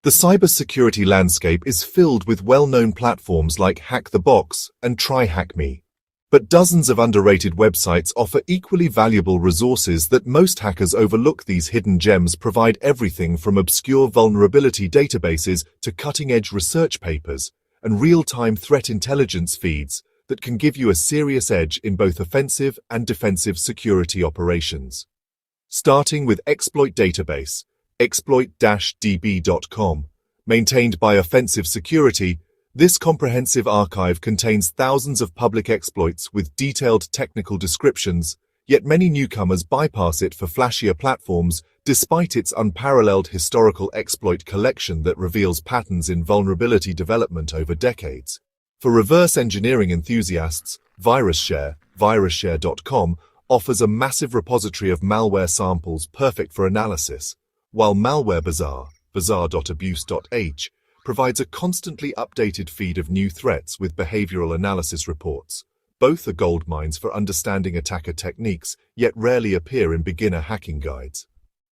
The cybersecurity landscape is filled with well-known platforms like Hack the Box and TryHackMe. But dozens of underrated websites offer equally valuable resources that most hackers overlook. These hidden gems provide everything from obscure vulnerability databases to cutting-edge research papers and real-time threat intelligence feeds that can give you a serious edge in both offensive and defensive security operations. Starting with Exploit Database, exploit-db.com, maintained by Offensive Security, this comprehensive archive contains thousands of public exploits with detailed technical descriptions, yet many newcomers bypass it for flashier platforms despite its unparalleled historical exploit collection that reveals patterns in vulnerability development over decades. For reverse engineering enthusiasts, virusshare.com offers a massive repository of malware samples perfect for analysis, while bazaar.abuse.h, provides a constantly updated feed of new threats with behavioral analysis reports. Both are goldmines for understanding attacker techniques, yet rarely appear in beginner hacking guides.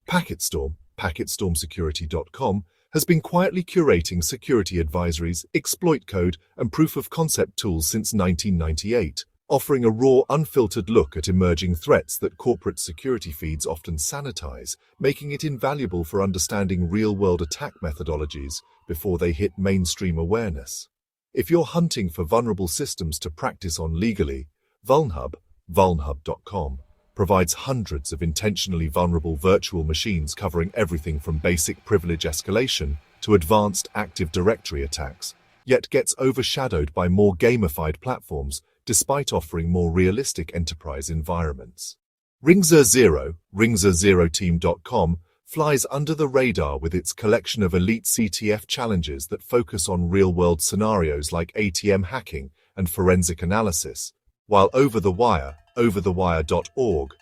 packetstormsecurity.com, has been quietly curating security advisories, exploit code, and proof-of-concept tools since 1998, offering a raw, unfiltered look at emerging threats that corporate security feeds often sanitize, making it invaluable for understanding real-world attack methodologies before they hit mainstream awareness. If you're hunting for vulnerable systems to practice on legally, vulnhub.com, provides hundreds of intentionally vulnerable virtual machines covering everything from basic privilege escalation to advanced Active Directory attacks, yet gets overshadowed by more gamified platforms despite offering more realistic enterprise environments. ringzeroteam.com, flies under the radar with its collection of elite CTF challenges that focus on real-world scenarios like ATM hacking and forensic analysis, while overthewire.org,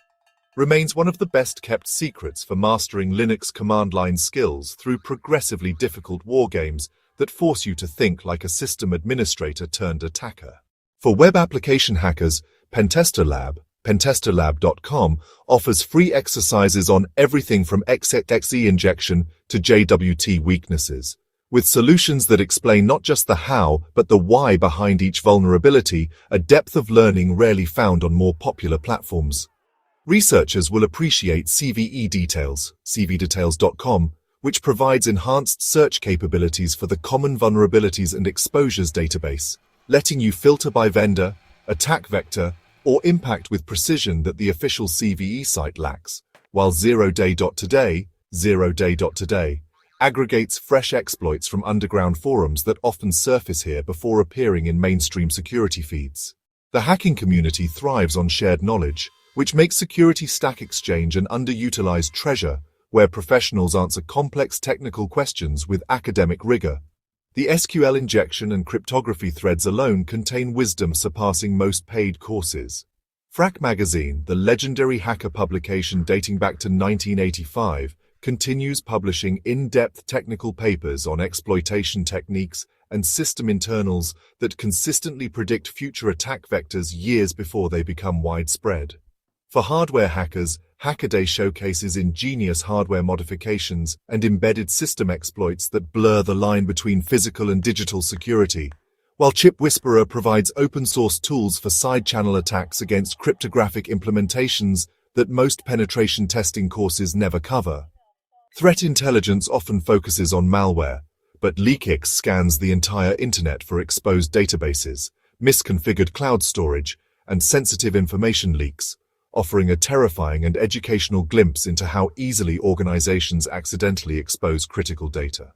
remains one of the best-kept secrets for mastering Linux command line skills through progressively difficult wargames that force you to think like a system administrator turned attacker. For web application hackers, pentesterlab.com offers free exercises on everything from XXE injection to JWT weaknesses, with solutions that explain not just the how but the why behind each vulnerability, a depth of learning rarely found on more popular platforms. Researchers will appreciate CVE Details, cvdetails.com, which provides enhanced search capabilities for the Common Vulnerabilities and Exposures database, letting you filter by vendor, attack vector, or impact with precision that the official CVE site lacks, while zeroday.today aggregates fresh exploits from underground forums that often surface here before appearing in mainstream security feeds. The hacking community thrives on shared knowledge, which makes Security Stack Exchange an underutilized treasure where professionals answer complex technical questions with academic rigor. The SQL injection and cryptography threads alone contain wisdom surpassing most paid courses. Frack Magazine, the legendary hacker publication dating back to 1985, continues publishing in-depth technical papers on exploitation techniques and system internals that consistently predict future attack vectors years before they become widespread. For hardware hackers, Hackaday showcases ingenious hardware modifications and embedded system exploits that blur the line between physical and digital security, while Chip Whisperer provides open-source tools for side-channel attacks against cryptographic implementations that most penetration testing courses never cover. Threat intelligence often focuses on malware, but Leakix scans the entire internet for exposed databases, misconfigured cloud storage, and sensitive information leaks, offering a terrifying and educational glimpse into how easily organizations accidentally expose critical data.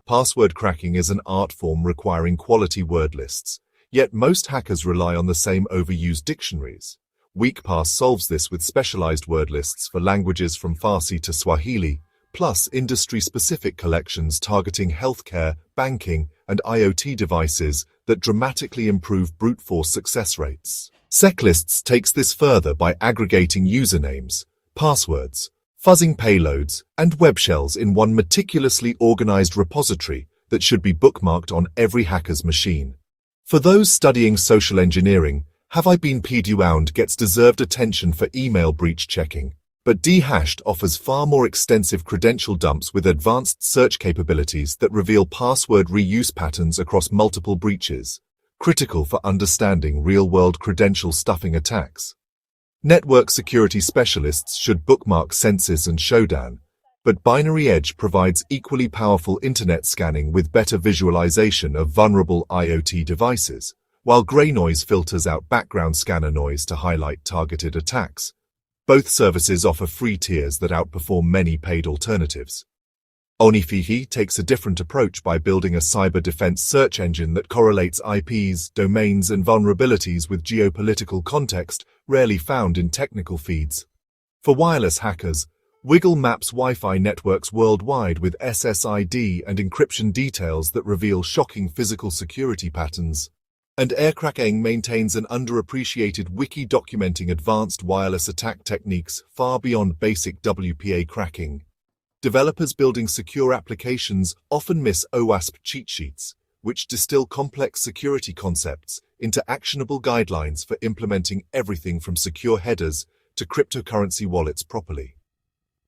Password cracking is an art form requiring quality word lists, yet most hackers rely on the same overused dictionaries. WeakPass solves this with specialized word lists for languages from Farsi to Swahili, plus industry-specific collections targeting healthcare, banking, and IoT devices that dramatically improve brute force success rates. Seclists takes this further by aggregating usernames, passwords, fuzzing payloads, and web shells in one meticulously organized repository that should be bookmarked on every hacker's machine. For those studying social engineering, Have I Been PDUound gets deserved attention for email breach checking. But Dhashed offers far more extensive credential dumps with advanced search capabilities that reveal password reuse patterns across multiple breaches, critical for understanding real-world credential stuffing attacks. Network security specialists should bookmark Census and Shodan, but Binary Edge provides equally powerful internet scanning with better visualization of vulnerable IoT devices, while Grey Noise filters out background scanner noise to highlight targeted attacks. Both services offer free tiers that outperform many paid alternatives. Onifihi takes a different approach by building a cyber defense search engine that correlates IPs, domains, and vulnerabilities with geopolitical context rarely found in technical feeds. For wireless hackers, Wiggle maps Wi-Fi networks worldwide with SSID and encryption details that reveal shocking physical security patterns. And Aircracking maintains an underappreciated wiki documenting advanced wireless attack techniques far beyond basic WPA cracking. Developers building secure applications often miss OWASP cheat sheets, which distill complex security concepts into actionable guidelines for implementing everything from secure headers to cryptocurrency wallets properly.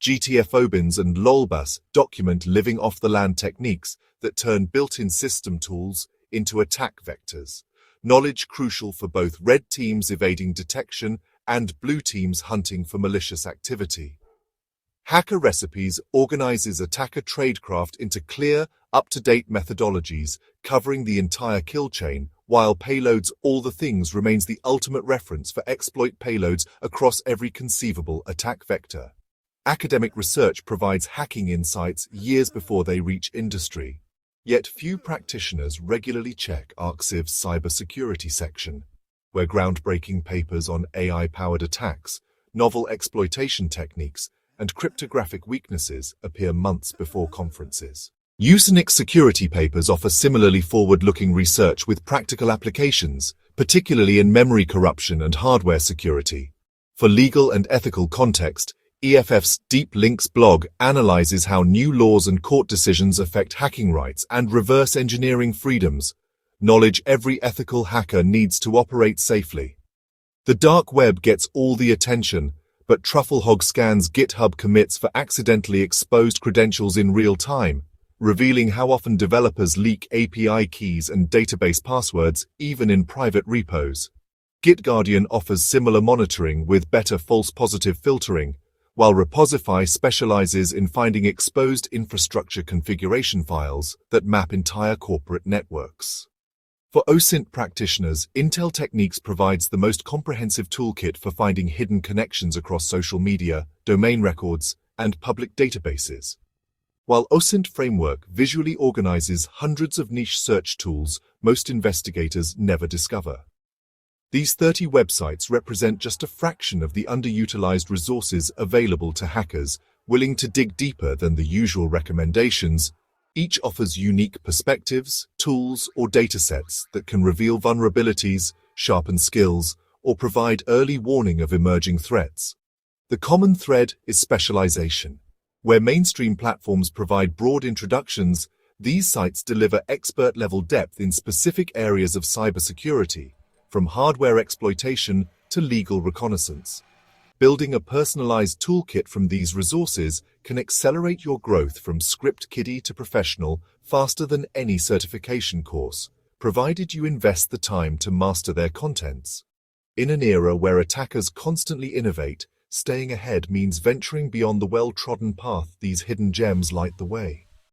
GTFOBINs and LOLBAS document living off-the-land techniques that turn built-in system tools into attack vectors. Knowledge crucial for both red teams evading detection and blue teams hunting for malicious activity. Hacker Recipes organizes attacker tradecraft into clear, up-to-date methodologies covering the entire kill chain, while Payloads All the Things remains the ultimate reference for exploit payloads across every conceivable attack vector. Academic research provides hacking insights years before they reach industry. Yet few practitioners regularly check Arxiv's cybersecurity section, where groundbreaking papers on AI-powered attacks, novel exploitation techniques, and cryptographic weaknesses appear months before conferences. Usenix security papers offer similarly forward-looking research with practical applications, particularly in memory corruption and hardware security. For legal and ethical context, EFF's Deep Links blog analyzes how new laws and court decisions affect hacking rights and reverse engineering freedoms. Knowledge every ethical hacker needs to operate safely. The dark web gets all the attention, but Trufflehog scans GitHub commits for accidentally exposed credentials in real time, revealing how often developers leak API keys and database passwords even in private repos. GitGuardian offers similar monitoring with better false positive filtering, while Reposify specializes in finding exposed infrastructure configuration files that map entire corporate networks. For OSINT practitioners, Intel Techniques provides the most comprehensive toolkit for finding hidden connections across social media, domain records, and public databases. While OSINT Framework visually organizes hundreds of niche search tools most investigators never discover. These 30 websites represent just a fraction of the underutilized resources available to hackers willing to dig deeper than the usual recommendations. Each offers unique perspectives, tools, or datasets that can reveal vulnerabilities, sharpen skills, or provide early warning of emerging threats. The common thread is specialization. Where mainstream platforms provide broad introductions, these sites deliver expert-level depth in specific areas of cybersecurity, from hardware exploitation to legal reconnaissance. Building a personalized toolkit from these resources can accelerate your growth from script kiddie to professional faster than any certification course, provided you invest the time to master their contents. In an era where attackers constantly innovate, staying ahead means venturing beyond the well-trodden path. These hidden gems light the way.